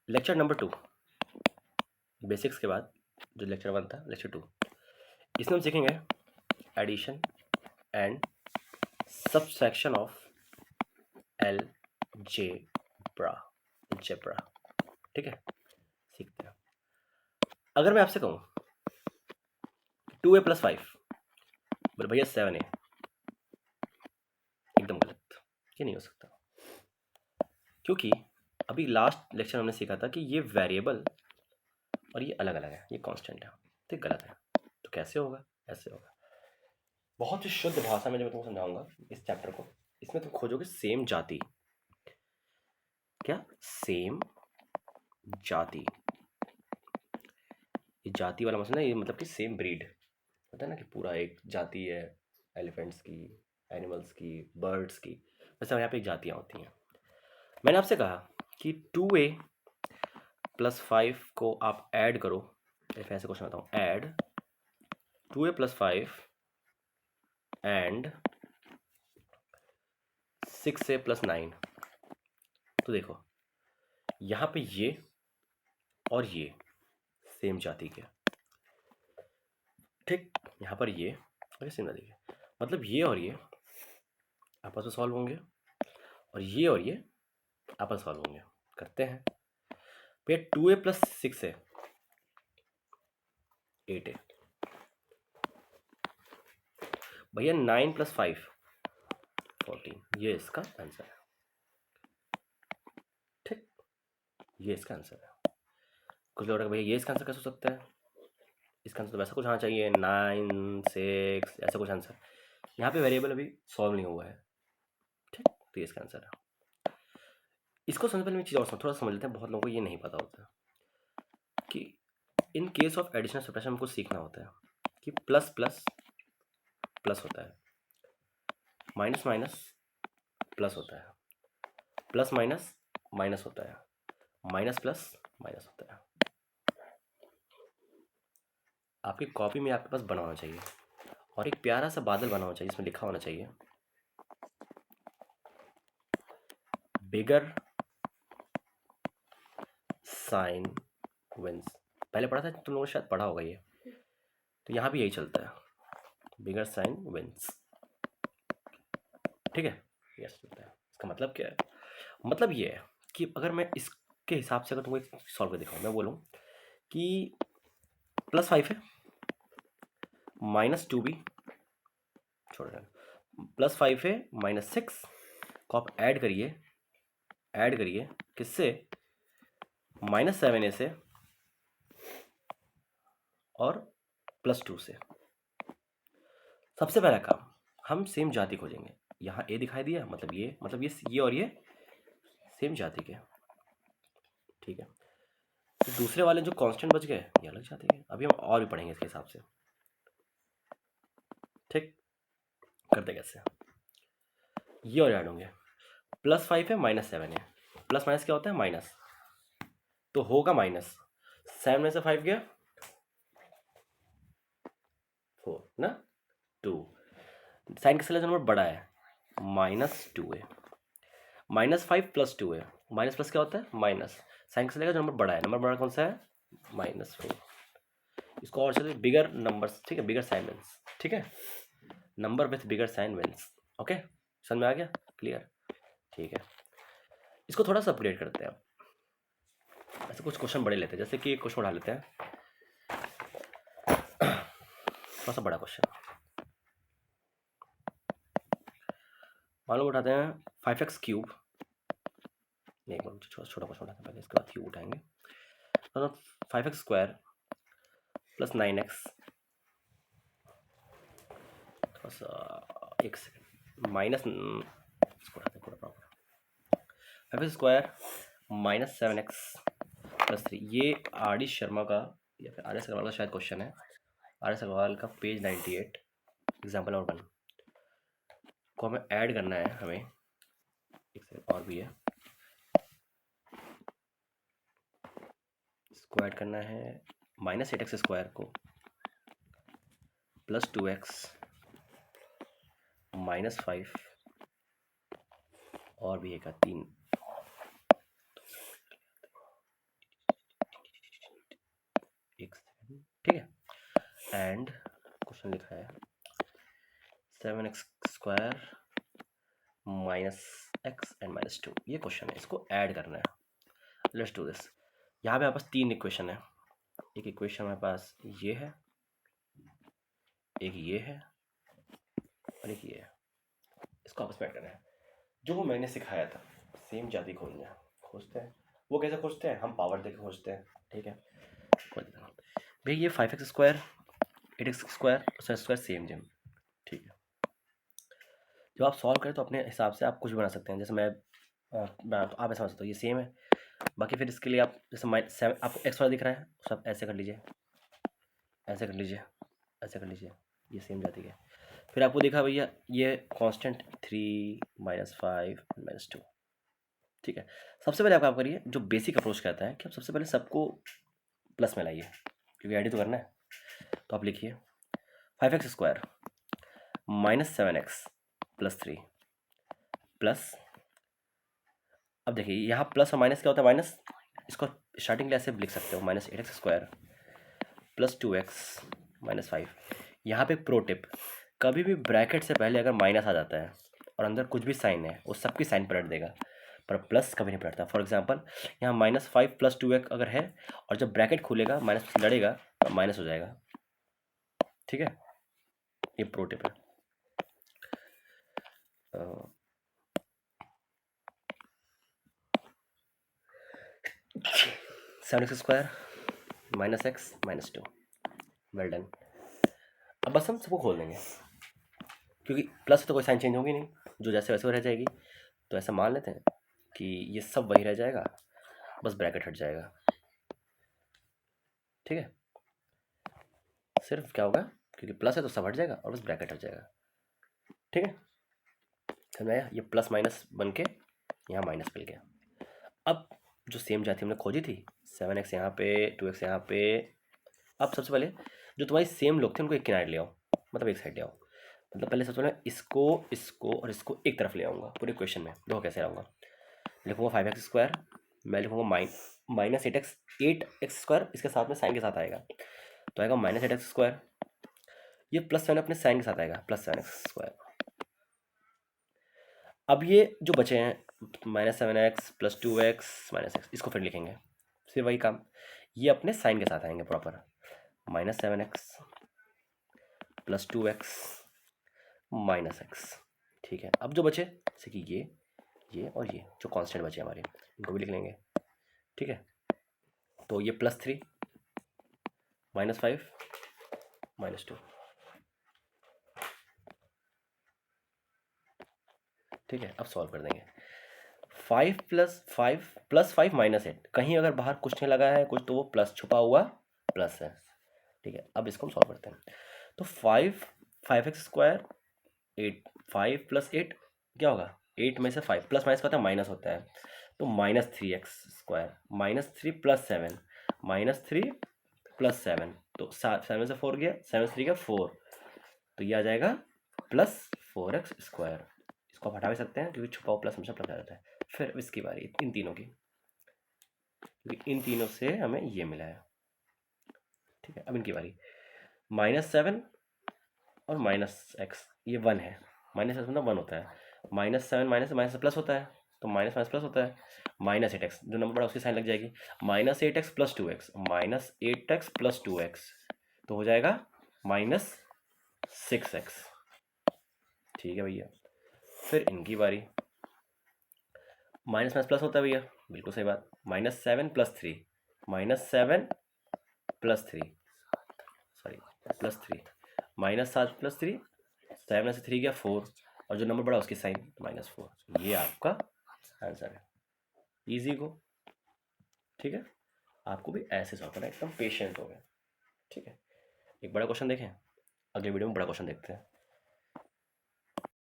Lecture number 2, basics के बाद जो लेक्चर 1 था, लेक्चर 2, इसमें हम सीखेंगे addition and subsection of algebra. ठीक है, सीखते हैं। अगर मैं आपसे कहूँ 2a + 5, बोले भैया 7a, एकदम गलत, ये नहीं हो सकता, क्योंकि अभी लास्ट लेक्चर हमने सीखा था कि ये वेरिएबल और ये अलग अलग है, ये कांस्टेंट है, तो गलत है। तो कैसे होगा? ऐसे होगा। बहुत ही शुद्ध भाषा में जो मैं तुमको समझाऊंगा इस चैप्टर को, इसमें तुम खोजोगे सेम जाति। क्या? सेम जाति। ये जाति वाला मसला, ये मतलब कि सेम ब्रीड होता है ना, कि पूरा एक जाति है एलिफेंट्स की, एनिमल्स की, बर्ड्स की, वैसे यहाँ पे जातियाँ होती हैं। मैंने आपसे कहा कि 2a + 5 को आप ऐड करो, ऐसे क्वेश्चन बताऊँ, ऐड 2a + 5 एंड 6a + 9। तो देखो यहाँ पे ये और ये सेम जाति के, ठीक, यहाँ पर ये और सेम जाति के, मतलब ये और ये आपस में सॉल्व होंगे और ये आपस सॉल्व होंगे। करते हैं भैया। 2a + 6 है 8a, भैया 9 + 5 14, ये इसका आंसर है। ठीक, ये इसका आंसर है। कुछ लोग भैया ये इसका आंसर कैसे हो सकता है, इसका आंसर तो वैसा कुछ आना चाहिए 9 6 ऐसा कुछ आंसर। यहाँ पे वेरिएबल अभी सॉल्व नहीं हुआ है, ठीक, तो ये इसका आंसर है। इसको समझने पहले मैं चीज़ और थोड़ा समझ लेते हैं, बहुत लोगों को ये नहीं पता होता कि in case of addition subtraction हमको सीखना होता है कि प्लस प्लस प्लस होता है, माइनस माइनस प्लस होता है, प्लस माइनस माइनस होता है, माइनस प्लस माइनस होता है। आपकी कॉपी में आपके पास बना होना चाहिए और एक प्यारा सा बादल बना होना चाहिए, इसमें लिखा होना चाहिए बिगर साइन विंस। पहले पढ़ा था तुम लोगों ने, शायद पढ़ा होगा ये, तो यहाँ भी यही चलता है, बिगर साइन विंस। ठीक है, यस चलता है। इसका मतलब क्या है? मतलब ये है कि अगर मैं इसके हिसाब से अगर तुमको एक सॉल्व कर दिखाऊँ, मैं बोलूँ कि +5 है, -2b, छोड़ +5 है, -6 को आप ऐड करिए किससे? -7a से और +2 से। सबसे पहला काम, हम सेम जाति खोजेंगे। यहाँ a दिखाई दिया, मतलब ये और ये सेम जाति के, ठीक है। तो दूसरे वाले जो कांस्टेंट बच गए ये अलग जाति के। अभी हम और भी पढ़ेंगे इसके हिसाब से, ठीक। करते कैसे? ये और ऐड होंगे, +5 है, -7 है, प्लस माइनस क्या होता है? माइनस, तो होगा माइनस। 7 में से 5 गया 4 ना, 2। साइन का नंबर बड़ा है, -2 है, -5 + 2 है, माइनस प्लस क्या होता है? माइनस। साइन का जो नंबर बड़ा है, नंबर बड़ा कौन सा है? -4। इसको और चलिए बिगर नंबर्स, ठीक है, बिगर साइन विंस, ठीक है, number with bigger sign wins. Okay, समझ में आ गया? क्लियर? ठीक है, इसको थोड़ा सा अपग्रेड करते हैं। ऐसे कुछ क्वेश्चन बड़े लेते हैं, जैसे कि एक क्वेश्चन उठा लेते हैं, थोड़ा सा बड़ा क्वेश्चन। मान लो उठाते हैं 5x3, एक बार छोटा क्वेश्चन उठाते हैं पहले, इसके बाद क्यूब उठाएंगे। तो 5x² + 9x, थोड़ा सा एक सेकेंड, माइनस इसको उठाते हैं पूरा प्रॉपर, 5x² - 7x + 3। ये आर डी शर्मा का या फिर आर एस अग्रवाल का शायद क्वेश्चन है, आर एस अग्रवाल का पेज 98, एग्जाम्पल नंबर 1 को हमें ऐड करना है। हमें एक सेकेंड और भी है, इसको ऐड करना है, -8x² को +2x -5 और भी एक 3, एक सेकेंड, ठीक है। एंड क्वेश्चन लिखा है 7x² minus x and minus 2, ये क्वेश्चन है, इसको ऐड करना है। Let's do this. यहाँ पे हमारे पास 3 इक्वेशन है। एक इक्वेशन हमारे पास ये है, एक ये है और एक ये है। इसको आपस में ऐड करना है। जो वो मैंने सिखाया था, सेम जाति खोजना है। खोजते हैं, वो कैसे खोजते हैं, हम पावर देके खोजते हैं, ठीक है। भाई ये 5x², 8x² और सेम जिम, ठीक है। जब आप सॉल्व करें तो अपने हिसाब से आप कुछ भी बना सकते हैं। जैसे मैं तो आप ऐसा समझ सकते हो, ये सेम है। बाकी फिर इसके लिए आप जैसे -7 आपको एक्स वाला दिख रहा है, सब ऐसे कर लीजिए, ऐसे कर लीजिए, ऐसे कर लीजिए, ये सेम जाती है। फिर आपको देखा भैया ये कांस्टेंट 3 -5 -2, ठीक है। सबसे पहले आप काम करिए, जो बेसिक अप्रोच कहता है कि आप सबसे पहले सबको प्लस में लाइए, क्योंकि ऐड तो करना है। तो आप लिखिए 5x² -7x + 3 प्लस, अब देखिए यहाँ प्लस और माइनस क्या होता है, माइनस, इसको स्टार्टिंग में ऐसे लिख सकते हो -8x² + 2x -5। यहाँ पे प्रो टिप, कभी भी ब्रैकेट से पहले अगर माइनस आ जाता है और अंदर कुछ भी साइन है, वो सबकी साइन पलट देगा, पर प्लस कभी नहीं पलटता। फॉर एग्जांपल यहाँ -5 + 2x अगर है और जब ब्रैकेट खुलेगा माइनस लड़ेगा तो माइनस हो जाएगा, ठीक है। ये प्रो टिप है। 7x² -x -2, well done. अब बस हम सबको खोल देंगे, क्योंकि प्लस से तो कोई साइन चेंज होगी नहीं, जो जैसे वैसे रह जाएगी। तो ऐसा मान लेते हैं कि ये सब वही रह जाएगा, बस ब्रैकेट हट जाएगा, ठीक है। सिर्फ क्या होगा, क्योंकि प्लस है तो सब हट जाएगा और बस ब्रैकेट हट जाएगा, ठीक है। समझ आया, ये प्लस माइनस बन के यहाँ माइनस मिल गया। अब जो सेम जाति हमने खोजी थी, 7x यहाँ पे, 2x यहाँ पे। अब सबसे पहले जो तुम्हारी सेम लोग थे उनको एक किनारे ले आओ, मतलब एक साइड ले आओ। मतलब पहले सबसे पहले इसको, इसको और इसको एक तरफ ले आऊँगा पूरे क्वेश्चन में। देखो कैसे आऊँगा, लिखूँगा 5x², मैं लिखूँगा -8x², इसके साथ में साइन के साथ आएगा तो आएगा -8x²। ये +7 अपने साइन के साथ आएगा +7x²। अब ये जो बचे हैं -7x + 2x -x, इसको फिर लिखेंगे, फिर वही काम, ये अपने साइन के साथ आएंगे प्रॉपर, -7x + 2x -x, ठीक है। अब जो बचे जैसे कि ये और ये जो कांस्टेंट बचे हमारे, इनको भी लिख लेंगे, ठीक है। तो ये +3 -5 -2, ठीक है। अब सॉल्व कर देंगे। 5 + 5 + 5 -8, कहीं अगर बाहर कुछ नहीं लगा है कुछ, तो वो प्लस छुपा हुआ प्लस है, ठीक है। अब इसको हम सॉल्व करते हैं। तो 5x², 8, 5 + 8 क्या होगा, 8 में से 5 प्लस माइनस का होता है, माइनस होता है, तो -3x² -3 + 7 -3 + 7, तो 7 से 4 गया, 7 से 3 गया 4, तो ये आ जाएगा +4x²। इसको आप हटा भी सकते हैं क्योंकि छुपा हुआ प्लस हमेशा प्लस आ जाता है। फिर इसकी बारी, इन तीनों की, क्योंकि इन तीनों से हमें ये मिला है, ठीक है। अब इनकी बारी, -7 और -x, ये 1 है, -x मतलब 1 होता है, -7 माइनस प्लस होता है, तो माइनस माइनस प्लस होता है, -8x, जो नंबर बड़ा उसकी साइन लग जाएगी, -8x + 2x -8x + 2x, तो हो जाएगा -6x, ठीक है भैया। फिर इनकी बारी, माइनस माइनस प्लस होता है भैया, बिल्कुल सही बात, -7 + 3 -7 + 3 सॉरी +3 -7 + 3, 7 से 3 गया 4, और जो नंबर बड़ा उसकी साइन -4, ये आपका आंसर है। इजी को, ठीक है। आपको भी ऐसे सॉल्व करना है, एकदम पेशेंट हो गए, ठीक है। एक बड़ा क्वेश्चन देखें, अगले वीडियो में बड़ा क्वेश्चन देखते हैं।